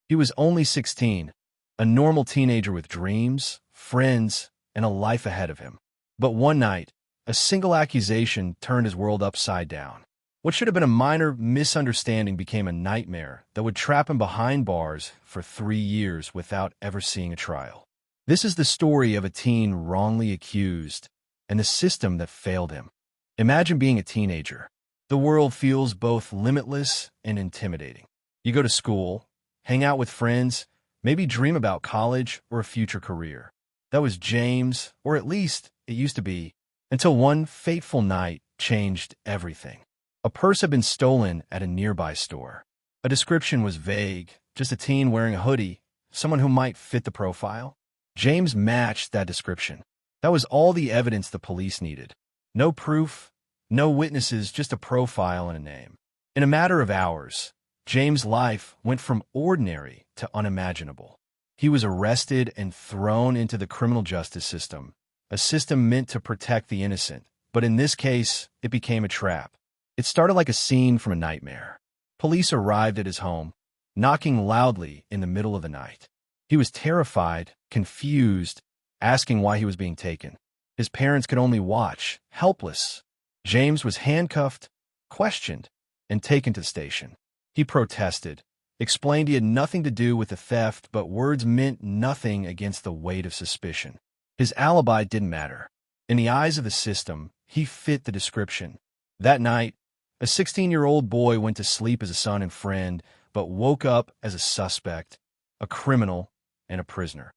He was only 16, a normal teenager with dreams, friends, and a life ahead of him. But one night, a single accusation turned his world upside down. What should have been a minor misunderstanding became a nightmare that would trap him behind bars for 3 years without ever seeing a trial. This is the story of a teen wrongly accused and the system that failed him. Imagine being a teenager. The world feels both limitless and intimidating. You go to school, hang out with friends, maybe dream about college or a future career. That was James, or at least it used to be, until one fateful night changed everything. A purse had been stolen at a nearby store. A description was vague, just a teen wearing a hoodie, someone who might fit the profile. James matched that description. That was all the evidence the police needed. No proof, no witnesses, just a profile and a name. In a matter of hours, James' life went from ordinary to unimaginable. He was arrested and thrown into the criminal justice system, a system meant to protect the innocent, but in this case, it became a trap. It started like a scene from a nightmare. Police arrived at his home, knocking loudly in the middle of the night. He was terrified, confused, asking why he was being taken. His parents could only watch, helpless. James was handcuffed, questioned, and taken to the station. He protested, explained he had nothing to do with the theft, but words meant nothing against the weight of suspicion. His alibi didn't matter. In the eyes of the system, he fit the description. That night, a 16-year-old boy went to sleep as a son and friend, but woke up as a suspect, a criminal, and a prisoner.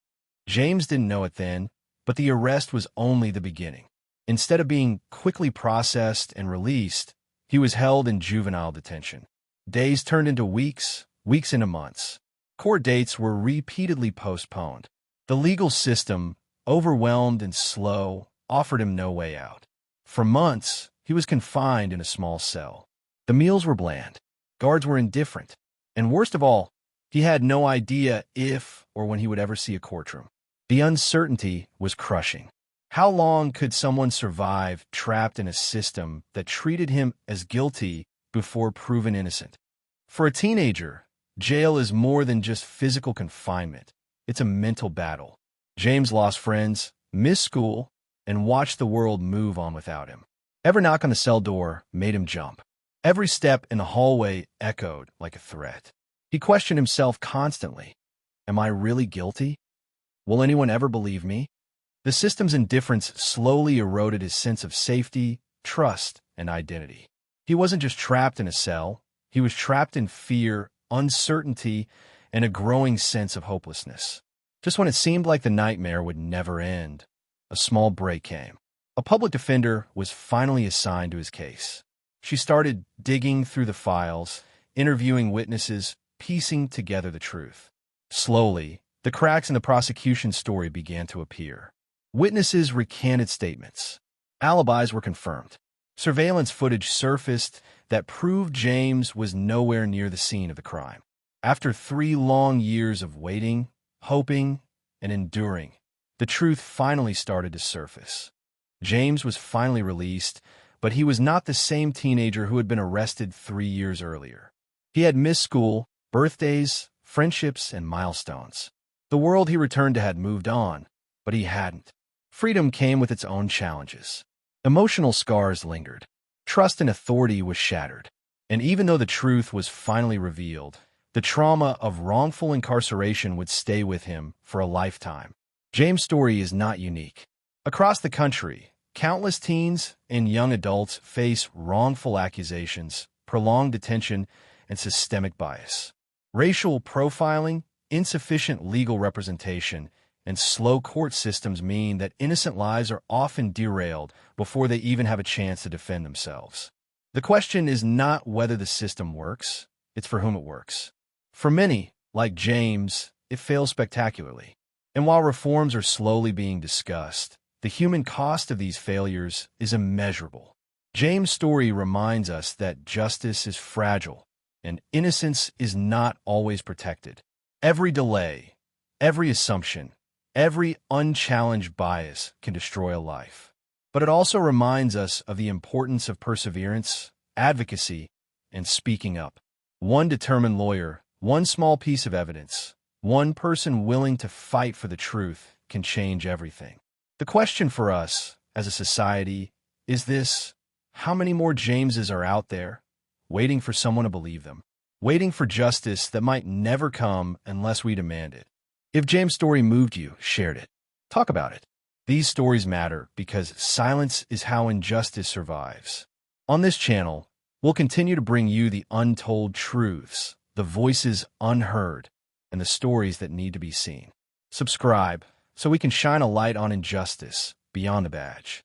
James didn't know it then, but the arrest was only the beginning. Instead of being quickly processed and released, he was held in juvenile detention. Days turned into weeks, weeks into months. Court dates were repeatedly postponed. The legal system, overwhelmed and slow, offered him no way out. For months, he was confined in a small cell. The meals were bland. Guards were indifferent. And worst of all, he had no idea if or when he would ever see a courtroom. The uncertainty was crushing. How long could someone survive trapped in a system that treated him as guilty before proven innocent? For a teenager, jail is more than just physical confinement. It's a mental battle. James lost friends, missed school, and watched the world move on without him. Every knock on the cell door made him jump. Every step in the hallway echoed like a threat. He questioned himself constantly. Am I really guilty? Will anyone ever believe me? The system's indifference slowly eroded his sense of safety, trust, and identity. He wasn't just trapped in a cell. He was trapped in fear, uncertainty, and a growing sense of hopelessness. Just when it seemed like the nightmare would never end, a small break came. A public defender was finally assigned to his case. She started digging through the files, interviewing witnesses, piecing together the truth. Slowly, the cracks in the prosecution's story began to appear. Witnesses recanted statements. Alibis were confirmed. Surveillance footage surfaced that proved James was nowhere near the scene of the crime. After 3 long years of waiting, hoping, and enduring, the truth finally started to surface. James was finally released, but he was not the same teenager who had been arrested 3 years earlier. He had missed school, birthdays, friendships, and milestones. The world he returned to had moved on, but he hadn't. Freedom came with its own challenges. Emotional scars lingered. Trust in authority was shattered. And even though the truth was finally revealed, the trauma of wrongful incarceration would stay with him for a lifetime. James' story is not unique. Across the country, countless teens and young adults face wrongful accusations, prolonged detention, and systemic bias. Racial profiling, insufficient legal representation, and slow court systems mean that innocent lives are often derailed before they even have a chance to defend themselves. The question is not whether the system works, it's for whom it works. For many, like James, it fails spectacularly. And while reforms are slowly being discussed, the human cost of these failures is immeasurable. James' story reminds us that justice is fragile, and innocence is not always protected. Every delay, every assumption, every unchallenged bias can destroy a life. But it also reminds us of the importance of perseverance, advocacy, and speaking up. One determined lawyer One small piece of evidence, one person willing to fight for the truth can change everything. The question for us, as a society, is this: how many more Jameses are out there, waiting for someone to believe them? Waiting for justice that might never come unless we demand it. If James' story moved you, share it. Talk about it. These stories matter because silence is how injustice survives. On this channel, we'll continue to bring you the untold truths, the voices unheard, and the stories that need to be seen. Subscribe so we can shine a light on injustice beyond the badge.